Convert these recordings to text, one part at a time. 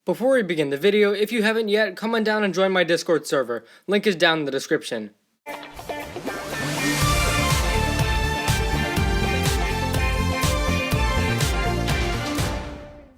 Before we begin the video, if you haven't yet, come on down and join my Discord server. Link is down in the description.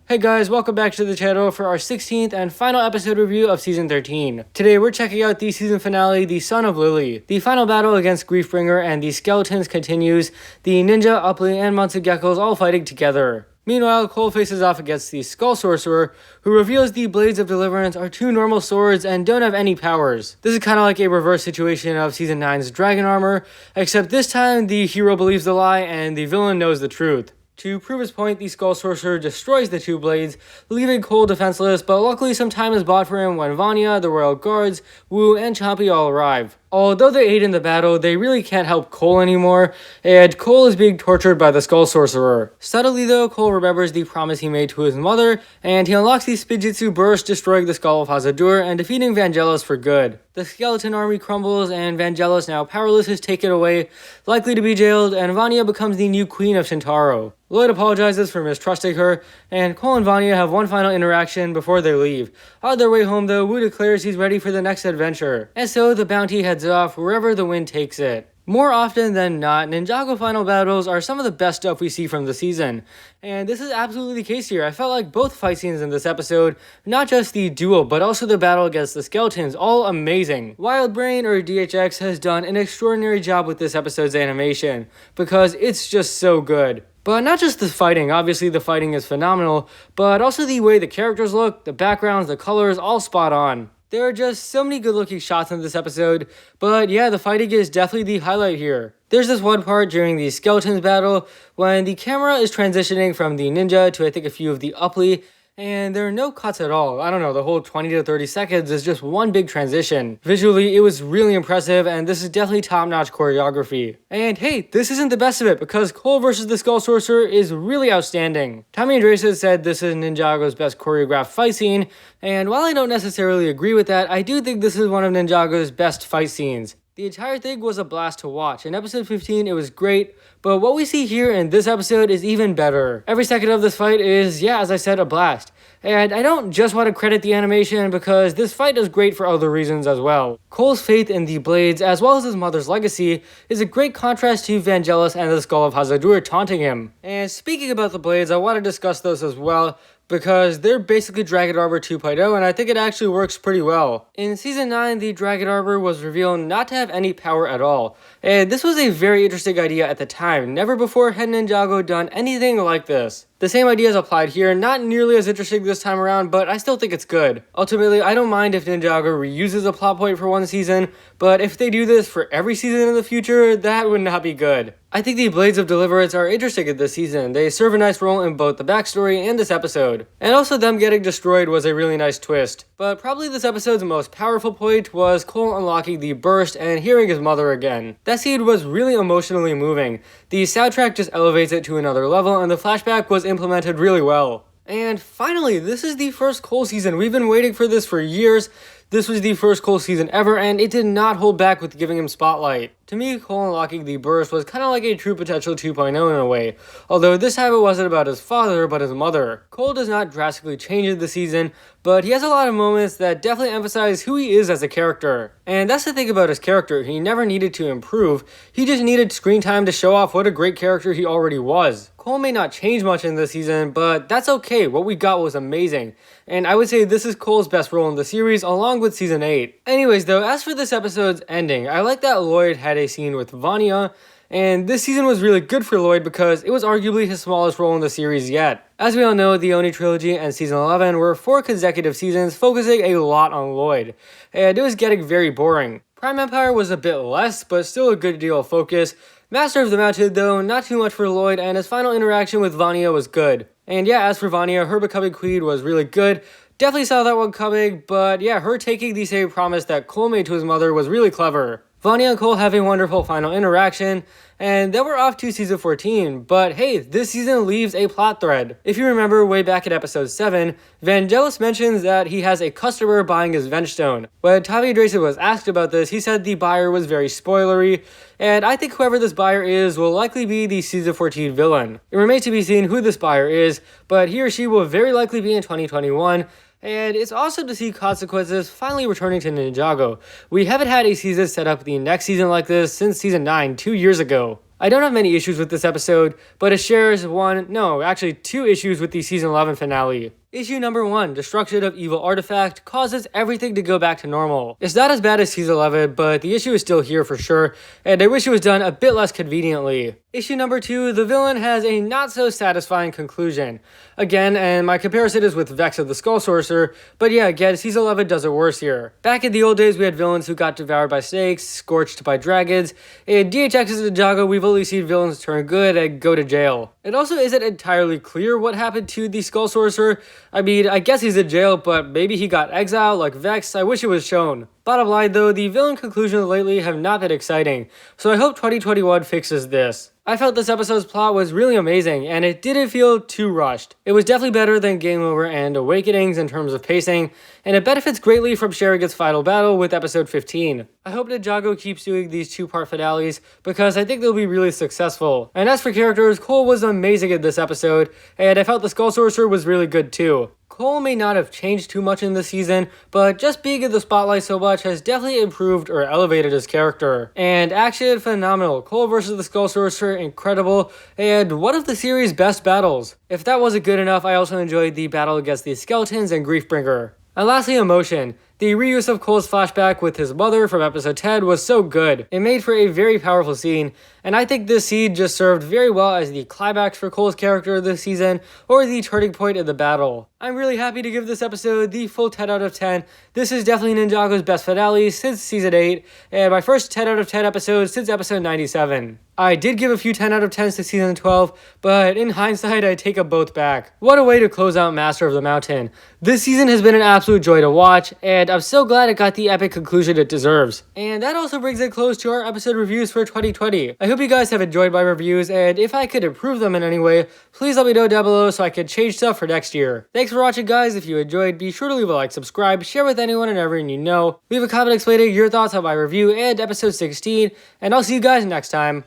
Hey guys, welcome back to the channel for our 16th and final episode review of Season 13. Today we're checking out the season finale, The Son of Lilly. The final battle against Griefbringer and the Skeletons continues, the Ninja, Upply, and Monster all fighting together. Meanwhile, Cole faces off against the Skull Sorcerer, who reveals the Blades of Deliverance are two normal swords and don't have any powers. This is kind of like a reverse situation of Season 9's Dragon Armor, except this time the hero believes the lie and the villain knows the truth. To prove his point, the Skull Sorcerer destroys the two blades, leaving Cole defenseless, but luckily some time is bought for him when Vanya, the Royal Guards, Wu, and Chompy all arrive. Although they aid in the battle, they really can't help Cole anymore, and Cole is being tortured by the Skull Sorcerer. Subtly though, Cole remembers the promise he made to his mother, and he unlocks the Spinjitzu Burst, destroying the Skull of Hazadur and defeating Vangelis for good. The skeleton army crumbles, and Vangelis, now powerless, is taken away, likely to be jailed, and Vanya becomes the new queen of Shintaro. Lloyd apologizes for mistrusting her, and Cole and Vanya have one final interaction before they leave. On their way home though, Wu declares he's ready for the next adventure, and so the bounty heads off wherever the wind takes it. More often than not, Ninjago final battles are some of the best stuff we see from the season, and this is absolutely the case here. I felt like both fight scenes in this episode, not just the duel, but also the battle against the skeletons, all amazing. Wildbrain, or DHX, has done an extraordinary job with this episode's animation, because it's just so good. But not just the fighting, obviously the fighting is phenomenal, but also the way the characters look, the backgrounds, the colors, all spot on. There are just so many good looking shots in this episode, but yeah, the fighting is definitely the highlight here. There's this one part during the Skeletons battle when the camera is transitioning from the ninja to I think a few of the Upply, and there are no cuts at all. I don't know, the whole 20 to 30 seconds is just one big transition. Visually, it was really impressive, and this is definitely top-notch choreography. And hey, this isn't the best of it, because Cole versus the Skull Sorcerer is really outstanding. Tommy Andresa said this is Ninjago's best choreographed fight scene, and while I don't necessarily agree with that, I do think this is one of Ninjago's best fight scenes. The entire thing was a blast to watch. In episode 15, it was great, but what we see here in this episode is even better. Every second of this fight is, yeah, as I said, a blast. And I don't just want to credit the animation because this fight is great for other reasons as well. Cole's faith in the blades, as well as his mother's legacy, is a great contrast to Vangelis and the Skull of Hazadur taunting him. And speaking about the blades, I want to discuss those as well, because they're basically Dragon Armor 2.0, and I think it actually works pretty well. In Season 9, the Dragon Armor was revealed not to have any power at all, and this was a very interesting idea at the time. Never before had Ninjago done anything like this. The same idea is applied here, not nearly as interesting this time around, but I still think it's good. Ultimately, I don't mind if Ninjago reuses a plot point for one season, but if they do this for every season in the future, that would not be good. I think the Blades of Deliverance are interesting in this season. They serve a nice role in both the backstory and this episode. And also them getting destroyed was a really nice twist. But probably this episode's most powerful point was Cole unlocking the burst and hearing his mother again. That scene was really emotionally moving. The soundtrack just elevates it to another level, and the flashback was implemented really well. And finally, this is the first Cole season. We've been waiting for this for years. This was the first Cole season ever, and it did not hold back with giving him spotlight. To me, Cole unlocking the burst was kind of like a True Potential 2.0 in a way, although this time it wasn't about his father, but his mother. Cole does not drastically change in the season, but he has a lot of moments that definitely emphasize who he is as a character. And that's the thing about his character, he never needed to improve, he just needed screen time to show off what a great character he already was. Cole may not change much in this season, but that's okay, what we got was amazing. And I would say this is Cole's best role in the series, along with Season 8. Anyways though, as for this episode's ending, I like that Lloyd had a scene with Vanya, and this season was really good for Lloyd because it was arguably his smallest role in the series yet. As we all know, the Oni trilogy and Season 11 were 4 consecutive seasons focusing a lot on Lloyd, and it was getting very boring. Prime Empire was a bit less, but still a good deal of focus. Master of the Mountain though, not too much for Lloyd, and his final interaction with Vanya was good. And yeah, as for Vanya, her becoming queen was really good. Definitely saw that one coming, but yeah, her taking the same promise that Cole made to his mother was really clever. Vanya and Cole have a wonderful final interaction, and then we're off to Season 14, but hey, this season leaves a plot thread. If you remember way back in episode 7, Vangelis mentions that he has a customer buying his Vengestone. When Tommy Andresa was asked about this, he said the buyer was very spoilery, and I think whoever this buyer is will likely be the Season 14 villain. It remains to be seen who this buyer is, but he or she will very likely be in 2021, And it's awesome to see Consequences finally returning to Ninjago. We haven't had a season set up the next season like this since season 9 2 years ago. I don't have many issues with this episode, but it shares two issues with the season 11 finale. Issue number 1, Destruction of Evil Artifact, causes everything to go back to normal. It's not as bad as season 11, but the issue is still here for sure, and I wish it was done a bit less conveniently. Issue number 2, the villain has a not so satisfying conclusion. Again, and my comparison is with Vex of the Skull Sorcerer, but yeah, again, season 11 does it worse here. Back in the old days, we had villains who got devoured by snakes, scorched by dragons. In DHX's Ninjago, we've only seen villains turn good and go to jail. It also isn't entirely clear what happened to the Skull Sorcerer. I mean, I guess he's in jail, but maybe he got exiled like Vex. I wish it was shown. Bottom line though, the villain conclusions lately have not been exciting, so I hope 2021 fixes this. I felt this episode's plot was really amazing, and it didn't feel too rushed. It was definitely better than Game Over and Awakenings in terms of pacing, and it benefits greatly from sharing its final battle with episode 15. I hope Ninjago keeps doing these two-part finales, because I think they'll be really successful. And as for characters, Cole was amazing in this episode, and I felt the Skull Sorcerer was really good too. Cole may not have changed too much in this season, but just being in the spotlight so much has definitely improved or elevated his character. And action, phenomenal. Cole versus the Skull Sorcerer, incredible, and one of the series' best battles. If that wasn't good enough, I also enjoyed the battle against the Skeletons and Griefbringer. And lastly, emotion. The reuse of Cole's flashback with his mother from episode 10 was so good. It made for a very powerful scene, and I think this scene just served very well as the climax for Cole's character this season, or the turning point in the battle. I'm really happy to give this episode the full 10 out of 10. This is definitely Ninjago's best finale since season 8, and my first 10 out of 10 episode since episode 97. I did give a few 10 out of 10s to season 12, but in hindsight, I take them both back. What a way to close out Master of the Mountain. This season has been an absolute joy to watch, and I'm so glad it got the epic conclusion it deserves. And that also brings it close to our episode reviews for 2020. I hope you guys have enjoyed my reviews, and if I could improve them in any way, please let me know down below so I can change stuff for next year. Thanks for watching, guys. If you enjoyed, be sure to leave a like, subscribe, share with anyone and everyone you know. Leave a comment explaining your thoughts on my review and episode 16, and I'll see you guys next time.